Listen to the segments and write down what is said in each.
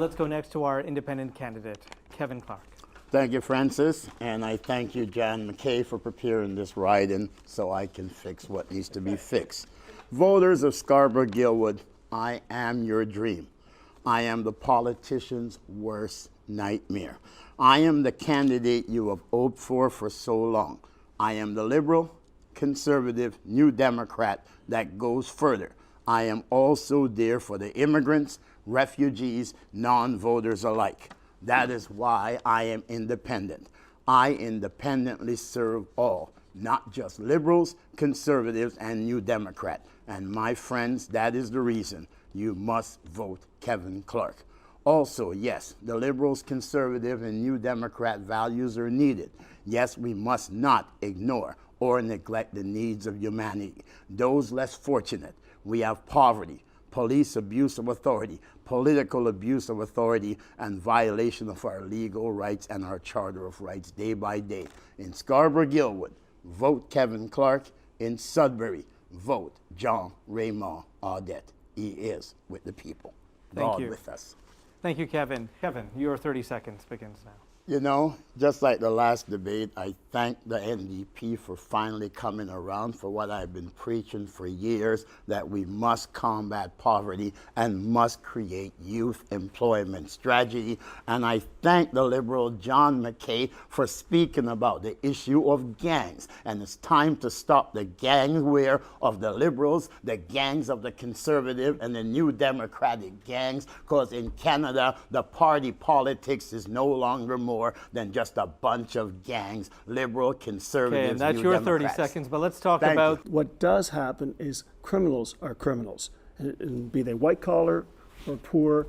Let's go next to our independent candidate, Kevin Clarke. Thank you, Francis, and I thank you, John McKay, for preparing this write-in so I can fix what needs to be fixed. Voters of Scarborough, Guildwood, I am your dream. I am the politician's worst nightmare. I am the candidate you have hoped for so long. I am the liberal, conservative, new Democrat that goes further. I am also there for the immigrants, refugees, non-voters alike. That is why I am independent. I independently serve all, not just liberals, conservatives, and New Democrat. And my friends, that is the reason you must vote Kevin Clarke. Also, yes, the liberals, conservative, and New Democrat values are needed. Yes, we must not ignore or neglect the needs of humanity. Those less fortunate. We have poverty, police abuse of authority, political abuse of authority, and violation of our legal rights and our Charter of Rights day by day. In Scarborough, Guildwood, vote Kevin Clarke. In Sudbury, vote John Raymond Audette. He is with the people. Thank God you. with us. Thank you, Kevin. Kevin, your 30 seconds begins now. You know, just like the last debate, I thank the NDP for finally coming around for what I've been preaching for years, that we must combat poverty and must create youth employment strategy. And I thank the Liberal John McKay for speaking about the issue of gangs. And it's time to stop the gang war of the Liberals, the gangs of the Conservative, and the New Democratic gangs, because in Canada, the party politics is no longer more than just a bunch of gangs, liberal, conservatives, Okay, and that's New your Democrats. 30 seconds, but let's talk Thank about What does happen is criminals are criminals. And be they white collar or poor,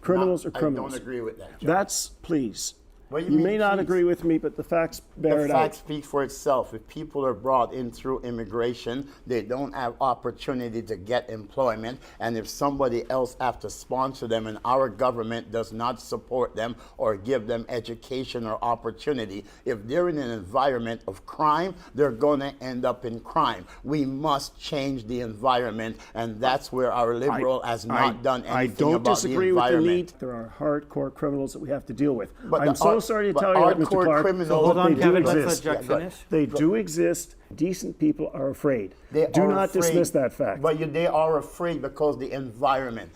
criminals are criminals. I don't agree with that, John. That's, please. What do you You mean, may not please? agree with me, but the facts bear The it fact out. speaks for itself. If people are brought in through immigration, they don't have opportunity to get employment. And if somebody else has to sponsor them and our government does not support them or give them education or opportunity, if they're in an environment of crime, they're going to end up in crime. We must change the environment, and that's where our liberal has not done anything I don't about disagree the with the environment. need. There are hardcore criminals that we have to deal with. But I'm the so sorry to but tell you that, Mr. hardcore Clarke. criminals- So hold on, they do Kevin, let's let exist. Jack Yeah, finish. They do exist. Decent people are afraid. They Do are not afraid, dismiss that fact. But they are afraid because the environment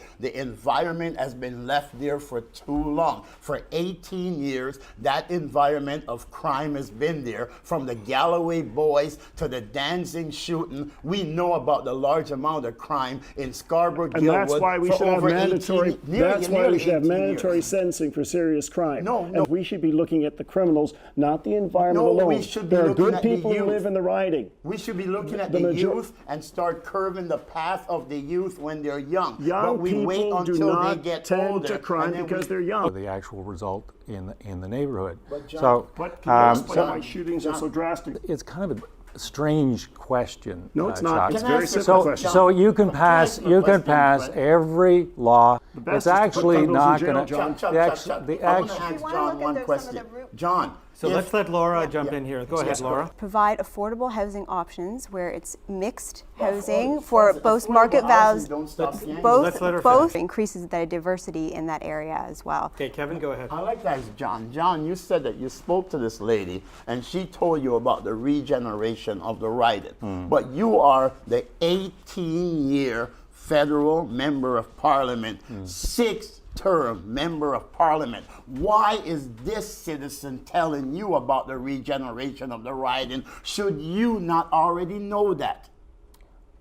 has been left there for too long. For 18 years, that environment of crime has been there. From the Galloway boys to the dancing shooting, we know about the large amount of crime in Scarborough, And Guildwood. that's why we for should have over 18 mandatory. nearly- That's why nearly we should have 18 mandatory years. sentencing for serious crime. No. And we should be looking at the criminals, not the environment No, alone. we should be there are looking good at the people who youth. live in the riding. We should be looking at The the major- youth and start curving the path of the youth when they're young. Young but we wait people do until they not get tend older, to crime and then because we- they're young. The actual result in the neighborhood. But John- So But can you explain John- why shootings are so drastic? it's kind of a strange question. No, it's not. It's Can I very ask you a simple So, question. so you can Can I pass ask you a question, Brett? every law. best It's is to put actually criminals in not jail, going John. to. Chuck, The Chuck, act- Chuck. the I want act- to ask We wanna John look at one some of question. the root- John, So if- let's let Laura jump in here. Go ahead, Laura. Provide affordable housing options where it's mixed housing affordable- for affordable both market housing values, don't stop gangs. Let's let her both finish. increases the diversity in that area as well. Okay, Kevin, go ahead. I like that, John. John, you said that you spoke to this lady and she told you about the regeneration of the riding. But you are the 18-year federal member of parliament, sixth-term member of parliament. Why is this citizen telling you about the regeneration of the riding? Should you not already know that?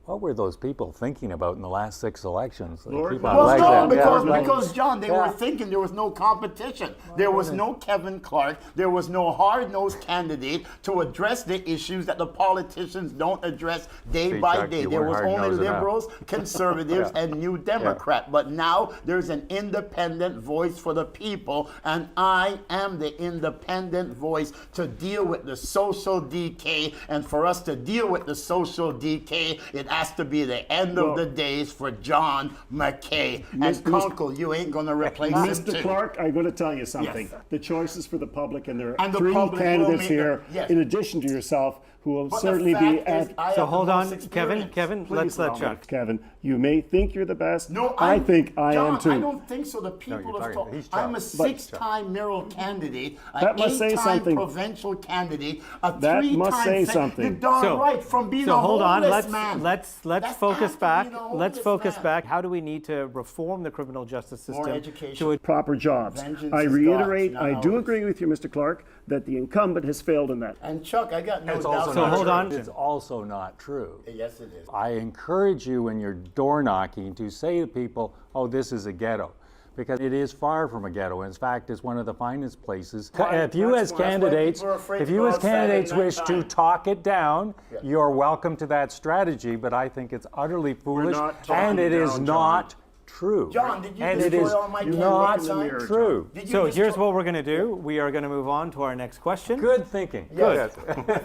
What were those people thinking about in the last 6 elections? They Lord keep knows. on Well, like no, that. Yeah, because John, they Yeah. were thinking there was no competition. There was no Kevin Clarke. There was no hard-nosed candidate to address the issues that the politicians don't address day See, by Chuck, day. you There weren't was only hard-nosed enough. liberals, conservatives, and New Democrat. But now there's an independent voice for the people, and I am the independent voice to deal with the social decay. And for us to deal with the social decay, it has to be the end of the days for John McKay. And Mr. Kunkel, you ain't going to replace him Mr. too. Clarke, I'm going to tell you something. Yes. The choice is for the public, and there are And the three public will candidates make here, yes. in addition to yourself, who will But the certainly be fact is, at. I So have hold the on, most Kevin, experience. let's let Robert, Chuck. Kevin, you may think you're the best. No, I think I John, am too. I don't think so. The people you're have talking- told. he's I'm a Chuck. six-time mayoral candidate, That an must say eight-time something. provincial candidate, a That three-time. must say something. You're darn So, right. From being so a hold on. homeless man. Let's That's focus after back. being a Let's homeless focus man. back. How do we need to reform the criminal justice system? More education. To Proper jobs. Vengeance I is reiterate, God's, not I do ours. agree with you, Mr. Clarke, that the incumbent has failed in that. And Chuck, I got no It's doubt. also So not hold true. on. It's also not true. Yes, it is. I encourage you when you're door knocking to say to people, oh, this is a ghetto. Because it is far from a ghetto. In fact, it's one of the finest places. If you as That's why candidates, people are afraid if to you go as outside candidates at wish to nighttime. talk it down, Yes. you're welcome to that strategy. But I think it's utterly foolish, not talking and it is down, John. not true. John, did you and it destroy is all my campaign not signs? true. Did you So here's destroy- what we're going to do. We are going to move on to our next question. Good thinking. Yes.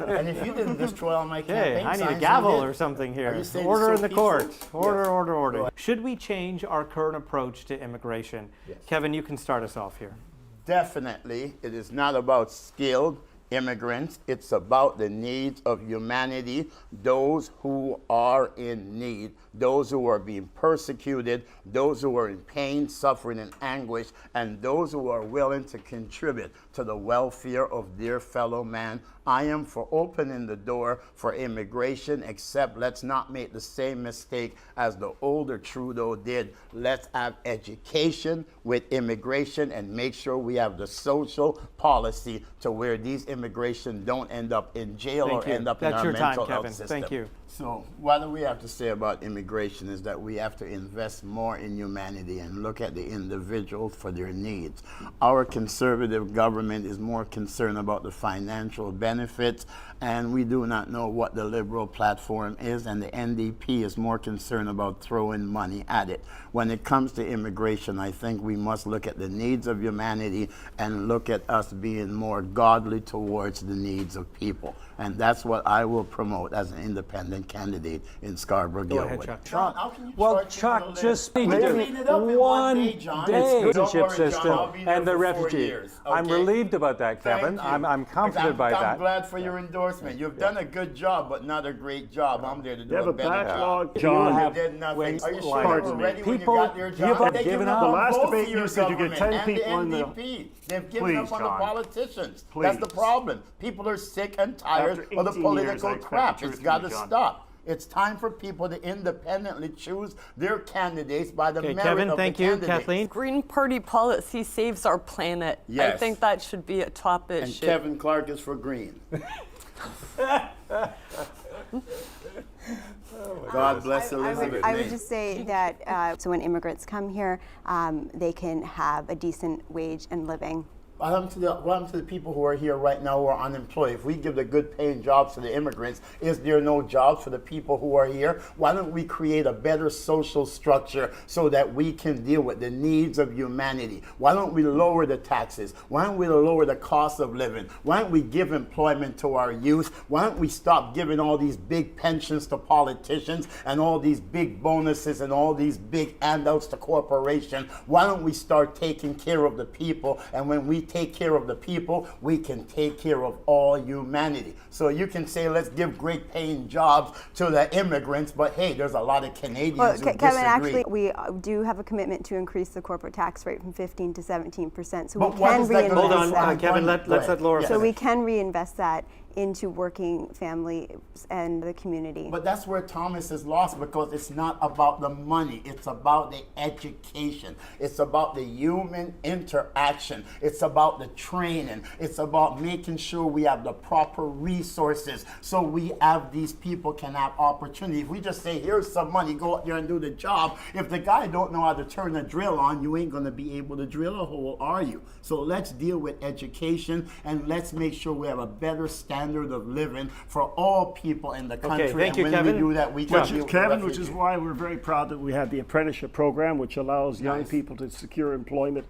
And if you didn't destroy all my Okay, campaign I need a signs, gavel you did. or something Are here. you saying Order it's in so the court. peaceful? Order, Yes. order, Go order. ahead. Should we change our current approach to immigration? Kevin, you can start us off here. Definitely, it is not about skilled immigrants. It's about the needs of humanity, those who are in need, those who are being persecuted, those who are in pain, suffering, and anguish, and those who are willing to contribute to the welfare of their fellow man. I am for opening the door for immigration, except let's not make the same mistake as the older Trudeau did. Let's have education with immigration and make sure we have the social policy to where these immigration don't end up in jail Thank or you. end up That's in our your time, mental health Kevin. system. Thank you. So what do we have to say about immigration is that we have to invest more in humanity and look at the individual for their needs. Our conservative government is more concerned about the financial benefits, and we do not know what the liberal platform is, and the NDP is more concerned about throwing money at it. When it comes to immigration, I think we must look at the needs of humanity and look at us being more godly towards the needs of people. And that's what I will promote as an independent candidate in Scarborough, Go ahead, Guildwood. Chuck. John, how can you Well, charge people Chuck, to live? just speak We to can clean it up in one day, John. day Don't citizenship worry, John, system I'll be there and the for 4 refugee. years, I'm okay? relieved about that, Thank Kevin. you. I'm comforted by I'm that. glad for your endorsement. You've done a good job, but not a great job. I'm there to do You have a a better backlog, job. John. You did nothing. when- Are you sure you Pardon were me. ready when you People got your give job? up, They've given given up. up The on last both debate of you your said you get government 10 and people in the- the NDP. They've given Please, up on John. the politicians. That's the Please. problem. People are sick and tired After of the 18 years, political I expect crap. the truth It's from got you, to John. stop. It's time for people to independently choose their candidates by the Okay, merit Kevin, of thank the you. candidates. Kathleen? Green Party policy saves our planet. I Yes. think that should be a top And issue. Kevin Clarke is for green. God bless Elizabeth. I would May. just say that so when immigrants come here, they can have a decent wage and living. What happened to the people who are here right now who are unemployed? If we give the good paying jobs to the immigrants, is there no jobs for the people who are here? Why don't we create a better social structure so that we can deal with the needs of humanity? Why don't we lower the taxes? Why don't we lower the cost of living? Why don't we give employment to our youth? Why don't we stop giving all these big pensions to politicians and all these big bonuses and all these big handouts to corporations? Why don't we start taking care of the people? And when we take care of the people, we can take care of all humanity. So you can say, let's give great paying jobs to the immigrants, but hey, there's a lot of Canadians Well, who Kevin, disagree. actually, we do have a commitment to increase the corporate tax rate from 15 to 17%. So But we what can is that gonna reinvest Hold on, that. Kevin, Go let's ahead. let Laura Yes. So finish. we can reinvest that into working families and the community. But that's where Thomas is lost, because it's not about the money. It's about the education. It's about the human interaction. It's about the training. It's about making sure we have the proper resources so we have these people can have opportunity. If we just say, here's some money, go out there and do the job. If the guy don't know how to turn a drill on, you ain't going to be able to drill a hole, are you? So let's deal with education, and let's make sure we have a better standard of living for all people in the country. thank you, and when Kevin. we do that, we can Chuck. deal with Kevin, which is refugees. why we're very proud that we have the apprenticeship program, which allows young Nice. people to secure employment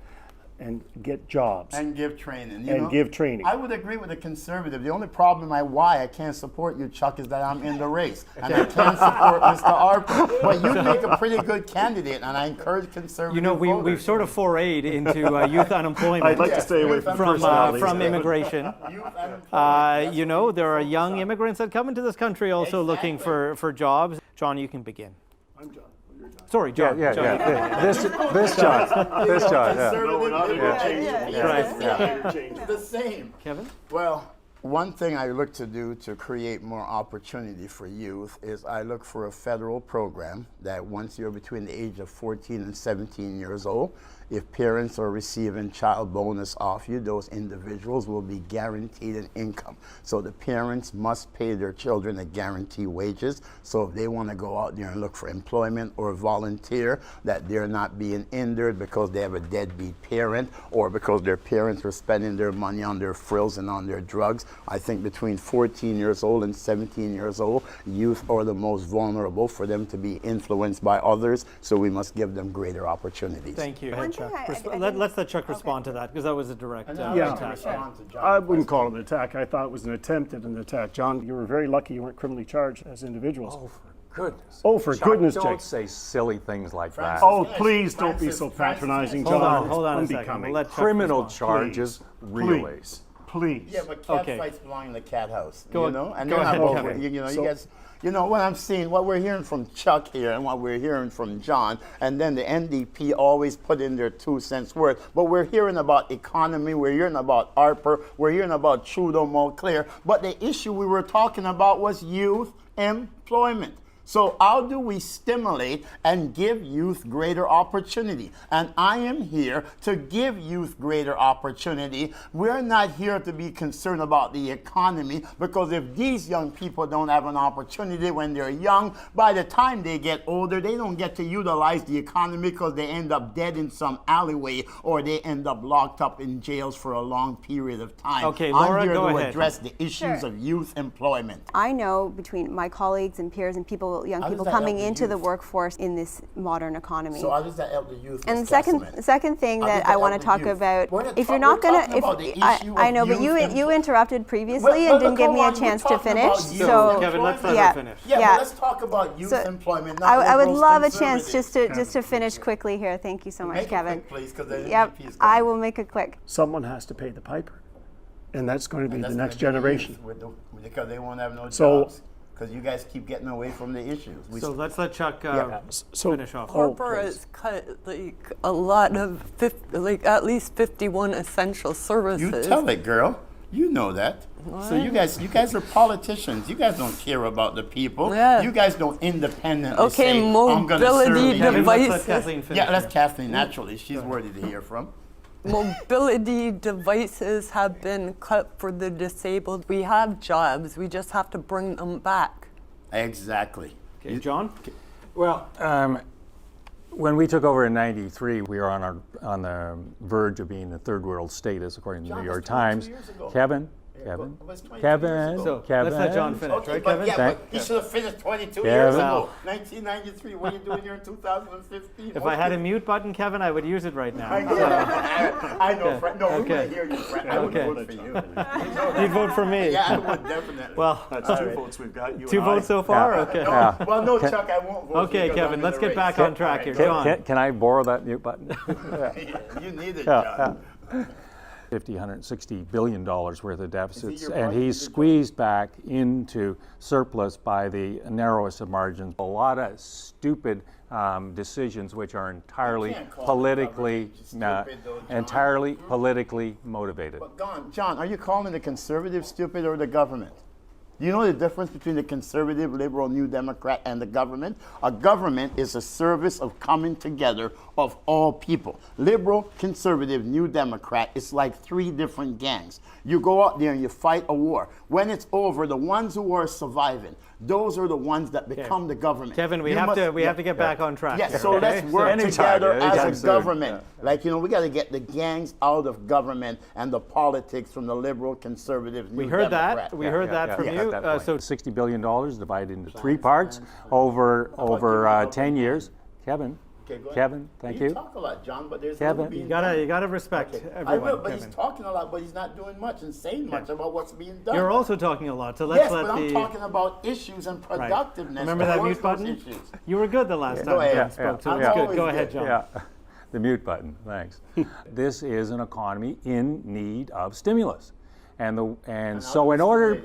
and get jobs. And give training. You And know? give training. I would agree with the conservative. The only problem why I can't support you, Chuck, is that I'm in the race. And I can't support Mr. Harper. But you make a pretty good candidate, and I encourage conservative You know, voters. we've sort of forayed into youth unemployment. I'd like to stay away from personalities. from immigration. Youth unemployment. You know, there are young immigrants that come into this country also looking Exactly. for jobs. John, you can begin. I'm John. You're John. Sorry, John. Yeah. This John. This John. Yeah. Conservative, the same. Kevin? Well, one thing I look to do to create more opportunity for youth is I look for a federal program that once you're between the age of 14 and 17 years old, if parents are receiving child bonus off you, those individuals will be guaranteed an income. So the parents must pay their children a guarantee wages. So if they want to go out there and look for employment or volunteer, that they're not being hindered because they have a deadbeat parent or because their parents are spending their money on their frills and on their drugs. I think between 14 years old and 17 years old, youth are the most vulnerable for them to be influenced by others. So we must give them greater opportunities. Thank you. One thing Let's let Chuck respond to that because that was a direct Yeah. attack. I wouldn't call it an attack. I thought it was an attempt at an attack. John, you were very lucky you weren't criminally charged as individuals. Oh, for goodness. Oh, for Chuck, goodness don't sakes. say silly things like that. Oh, please don't be so Francis, patronizing, Hold John. on, hold on a It's second. We'll unbecoming. let Chuck Criminal respond. charges, really. Please. Please. Yeah, but cat Okay. fights belong in the cat house. Go- you know, and go they're not ahead, both- Kevin. you know, So- you guys. You know what I'm seeing, what we're hearing from Chuck here, and what we're hearing from John, and then the NDP always put in their 2 cents worth. But we're hearing about economy, we're hearing about Harper, we're hearing about Trudeau, Montclair. But the issue we were talking about was youth employment. So how do we stimulate and give youth greater opportunity? And I am here to give youth greater opportunity. We're not here to be concerned about the economy, because if these young people don't have an opportunity when they're young, by the time they get older, they don't get to utilize the economy because they end up dead in some alleyway or they end up locked up in jails for a long period of time. Okay, Laura, I'm here go to ahead. address the issues Sure. of youth employment. I know between my colleagues and peers and young How does people that coming help the into the youth? workforce in this modern economy. So how does that help the youth? And Ms. the Castleman? second thing How that does that I want to help talk the youth? about, We're not if you're talk- not we're gonna, talking about the issue I know, of but youth you interrupted previously Well, and didn't give come me a on, we're chance to talking finish. about youth So Kevin, let's let yeah, her finish. Yeah, yeah. but let's talk about youth So, employment. Not I would liberals, love a chance conservatives. just to finish quickly here. Thank you so much, Make it Kevin. quick, please, 'cause the Yep, NDP is gone. I will make it quick. Someone has to pay the piper. And that's going to be That's the gonna next be the youth generation. because they won't have no So- jobs. Because you guys keep getting away from the issues. So let's let Chuck So finish off. Harper please. has cut like a lot of at least 51 essential services. you tell it, girl. You know that. So you guys are politicians. You guys don't care about the people. Yeah. You guys don't independently Okay, say, I'm going to serve mobility you. Kevin, let's let devices. Kathleen finish. Yeah, that's Kathleen, naturally. She's worthy to hear from. Mobility devices have been cut for the disabled. We have jobs. We just have to bring them back. Exactly. Okay, John? Well, when we took over in '93, we were on the verge of being a third world status, according to the John, New York that's 22 Times. years ago. Kevin, It was 22 years Kevin, ago. So let's let John finish, Okay, right, but Kevin? yeah, Thank- but he should have finished 22 years Kevin. ago. 1993. What are you doing here in 2015? If I had a mute button, Kevin, I would use it right now. I know, Fred. No, we're Okay. going to hear you, Fred. I would Okay. vote for you. You'd vote for me. Yeah, I would definitely. Well, That's two votes we've got. You two and I. votes so far? Yeah. Okay. No, Yeah. well, no, Chuck, I won't vote for you Okay, because Kevin, I'm in let's the get race. back on track here. All right, John. Can I borrow that mute button? You need it, Yeah, John. $160 billion worth of deficits, your and budget? he's squeezed back into surplus by the narrowest of margins. A lot of stupid decisions, which are entirely can't call the politically, government stupid, though, John. entirely politically motivated. But John, are you calling the conservative stupid or the government? Do you know the difference between the conservative, liberal, New Democrat and the government? A government is a service of coming together of all people. Liberal, conservative, New Democrat, it's like three different gangs. You go out there and you fight a war. When it's over, the ones who are surviving, those are the ones that become the government. Kevin, we You have must- to get back on track. Yes, here, so okay? let's work Anytime, together anytime as a soon. government. Like, we got to get the gangs out of government and the politics from the liberal, conservative, New We heard Democrat. that. We heard that from you. So $60 billion divided into three parts over 10 years. Kevin, Okay, go ahead. Kevin, thank you. You talk a lot, John, but there's Kevin, no being You done. gotta respect Okay. everyone. I will, but Kevin. he's talking a lot, but he's not doing much and saying much about what's being done. You're also talking a lot, so let's Yes, let but the. I'm talking about issues and Right. productiveness. Remember that towards mute button? those issues. You were good the last Go time ahead. John spoke, so I'm it's good. always Go ahead, good. John. Yeah, the mute button, thanks. This is an economy in need of stimulus. And so in order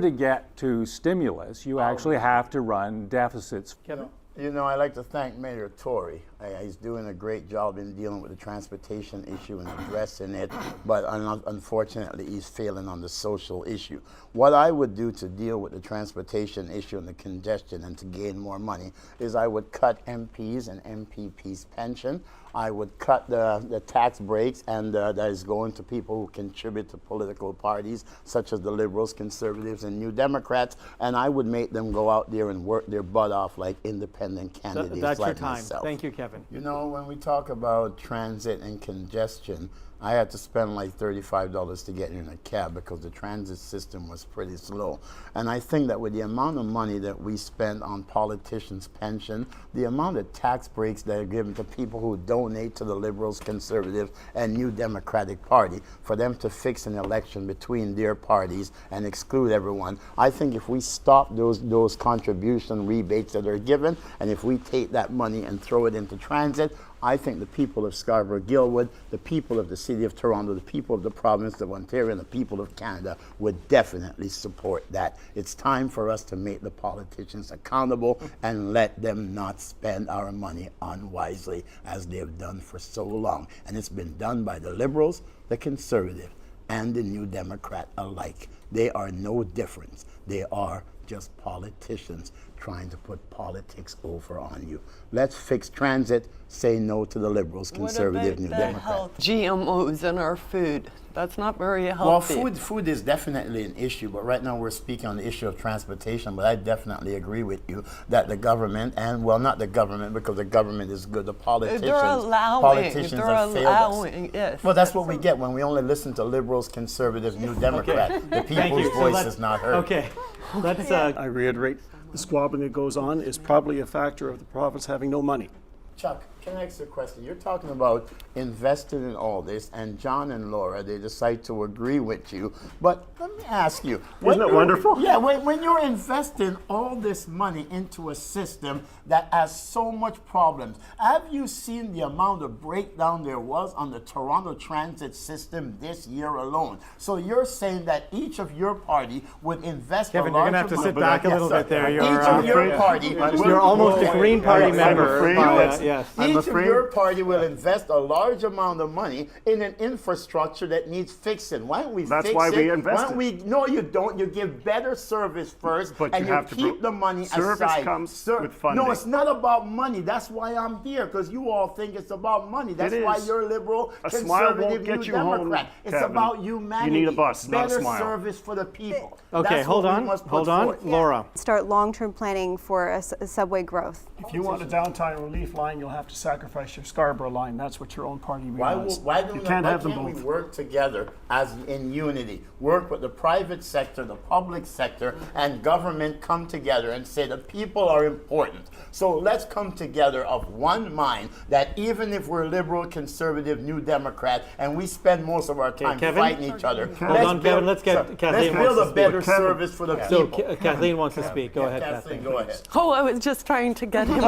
to get to stimulus, you actually have to run deficits. Kevin? You know, I'd like to thank Mayor Tory. He's doing a great job in dealing with the transportation issue and addressing it, but unfortunately, he's failing on the social issue. What I would do to deal with the transportation issue and the congestion and to gain more money is I would cut MPs and MPPs' pension. I would cut the tax breaks, and that is going to people who contribute to political parties, such as the Liberals, Conservatives, and New Democrats, and I would make them go out there and work their butt off like independent candidates That's like your time. myself. Thank you, Kevin. You know, when we talk about transit and congestion, I had to spend like $35 to get in a cab because the transit system was pretty slow. And I think that with the amount of money that we spend on politicians' pension, the amount of tax breaks that are given to people who donate to the Liberals, Conservatives, and New Democratic Party, for them to fix an election between their parties and exclude everyone, I think if we stop those contribution rebates that are given, and if we take that money and throw it into transit, I think the people of Scarborough, Guildwood, the people of the City of Toronto, the people of the province of Ontario, and the people of Canada would definitely support that. It's time for us to make the politicians accountable and let them not spend our money unwisely as they've done for so long. And it's been done by the Liberals, the Conservative, and the New Democrat alike. They are no different. They are just politicians trying to put politics over on you. Let's fix transit, say no to the Liberals, Conservative, New Democrat. GMOs in our food. That's not very healthy. Well, food is definitely an issue, but right now we're speaking on the issue of transportation, but I definitely agree with you that the government, and well, not the government, because the government is good, the politicians, They're allowing, politicians have failed us. yes. Well, that's what we get when we only listen to Liberals, Conservatives, New Democrat. The Thank people's you. So voice let's- is not heard. Okay. Let's. I reiterate, the squabbling that goes on is probably a factor of the province having no money. Chuck, can I ask you a question? You're talking about investing in all this, and John and Laura, they decide to agree with you. But let me ask you. Isn't it wonderful? Yeah, when you're investing all this money into a system that has so much problems, have you seen the amount of breakdown there was on the Toronto transit system this year alone? So you're saying that each of your party would invest Kevin, a you're large gonna have to amount- sit back a Yes, little sir. bit there. Each of your party You're almost a Green Party member. Yes. Each of your party will invest a large amount of money in an infrastructure that needs fixing. Why don't we That's fix why it? we invest Why don't it. we? No, you don't. You give better service first, But and you you have to keep the money service aside. comes with funding. No, it's not about money. That's why I'm here, because you all think it's about money. That's It why is. you're liberal, A smile won't conservative, get New you home, Democrat. It's Kevin. about You humanity. need a bus, not a better smile. service for the people. Okay, That's hold what we on. must put Hold on. forth. Laura. Start long-term planning for a subway growth. If you want a downtown relief line, you'll have to sacrifice your Scarborough line. That's what your own party Why realized. don't You can't have them we both. work together as in unity? Work with the private sector, the public sector, and government come together and say the people are important. So let's come together of one mind that even if we're liberal, conservative, New Democrat, and we spend most of our time Kevin? fighting each other, Hold on, Kevin. Let's get Kathleen let's build wants a to better speak. service for the So people. Kathleen wants to speak. Go ahead, Kathleen, Kathleen. go ahead. Oh, I was just trying to get him.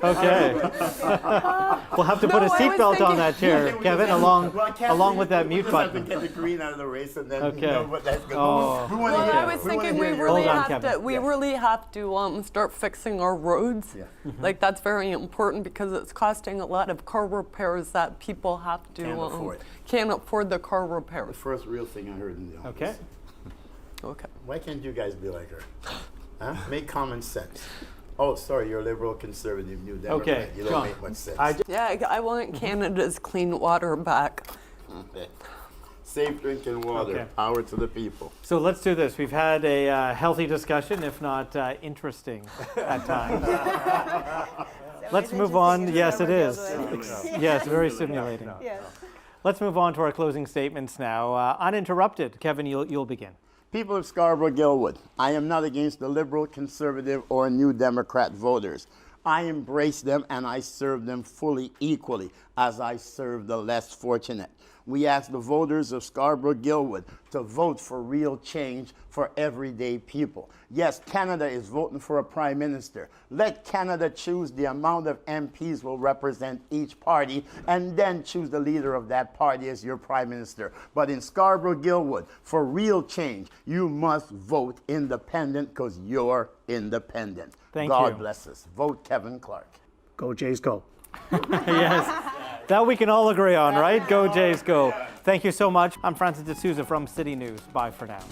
Okay. We'll have to put a No, I was seatbelt on thinking- that chair, Kevin, along with that mute We just have button. to get the green out of the race, and then Okay. you know what that's going Oh. to. We want to Well, hear. I was we wanna thinking hear we your- really Hold on, have Kevin. to. We really have to start fixing our roads. Like that's very important because it's costing a lot of car repairs that people have to Can't afford. can't afford the car repairs. First real thing I heard in the office. Okay. Okay. Why can't you guys be like her? Huh? Make common sense. Oh, sorry, you're liberal, conservative, New Democrat. Okay, You don't John. make much sense. Yeah, I want Canada's clean water back. Safe drinking water. Okay. Power to the people. So let's do this. We've had a healthy discussion, if not interesting at times. Let's move on. Yes, it is. Yes, very stimulating. Yes. Let's move on to our closing statements now. Uninterrupted. Kevin, you'll begin. People of Scarborough, Guildwood, I am not against the Liberal, Conservative, or New Democrat voters. I embrace them and I serve them fully equally as I serve the less fortunate. We ask the voters of Scarborough, Guildwood to vote for real change for everyday people. Yes, Canada is voting for a prime minister. Let Canada choose the amount of MPs will represent each party and then choose the leader of that party as your prime minister. But in Scarborough, Guildwood, for real change, you must vote independent because you're independent. Thank God you. bless us. Vote Kevin Clarke. Go Jays, go. Yes. That we can all agree on, right? Go Jays, go. Thank you so much. I'm Francis D'Souza from City News. Bye for now.